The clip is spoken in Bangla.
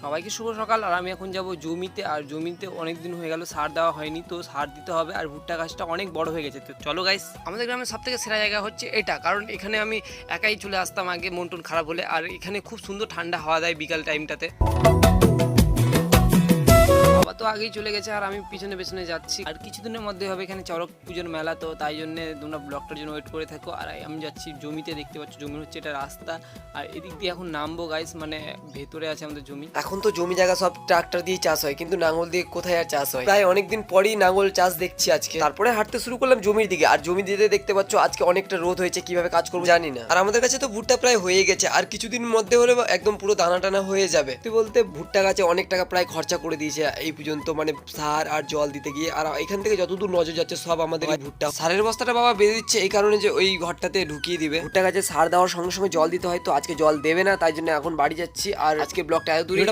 সবাইকে শুভ সকাল। আর আমি এখন যাব জমিতে, আর জমিতে অনেক দিন হয়ে গেল সার দেওয়া হয়নি, তো সার দিতে হবে। আর ভুট্টা গাছটা অনেক বড় হয়ে গেছে। তো চলো গাইস, আমাদের গ্রামের সব থেকে সেরা জায়গা হচ্ছে এটা, কারণ এখানে আমি একাই চলে আসতাম আগে মন টন খারাপ হলে। আর এখানে খুব সুন্দর ঠান্ডা হাওয়া দেয় বিকাল টাইমটাতে। বাবা তো আগেই চলে গেছে আর আমি পিছনে পিছনে যাচ্ছি। আর কিছুদিনের মধ্যে হবে এখানে চড়ক পুজোর মেলা, তো তাই জন্য তোমরা ব্লগটার জন্য ওয়েট করে থাকো। আর আমি যাচ্ছি জমিতে, দেখতে পাচ্ছ জমি হচ্ছে এটা রাস্তা। আর এদিক দিয়ে এখন নামবো গাইস, মানে ভেতরে আছে আমাদের জমি। এখন তো জমি জায়গা সব ট্রাক্টর দিয়ে চাষ হয়, কিন্তু নাঙ্গল দিয়ে কোথায় আর চাষ হয়? প্রায় অনেকদিন পরই নাঙ্গল চাষ দেখছি আজকে। তারপরে হাঁটতে শুরু করলাম জমির দিকে, আর জমি দিতে দেখতে পাচ্ছ আজকে অনেকটা রোদ হয়েছে, কিভাবে কাজ করবো জানি না। আর আমাদের কাছে তো ভুট্টা প্রায় হয়ে গেছে, আর কিছুদিন মধ্যে হলে একদম পুরো দানা টানা হয়ে যাবে। তুই বলতে ভুট্টা গাছে অনেক টাকা প্রায় খরচা করে দিয়েছে এই পর্যন্ত, মানে সার আর জল দিতে গিয়ে। আর এখান থেকে যতদূর নজর যাচ্ছে সব আমাদের এই ভুট্টা। সারের বস্তাটা বাবা বেঁধে দিচ্ছে এই কারণে যে ওই ঘরটাতে ঢুকিয়ে দিবে। ভুট্টা গাছে সার দেওয়ার সঙ্গে সঙ্গে জল দিতে হয়, তো আজকে জল দেবে না, তাই জন্য এখন বাড়ি যাচ্ছি। আর আজকে ব্লগটা এত দূরে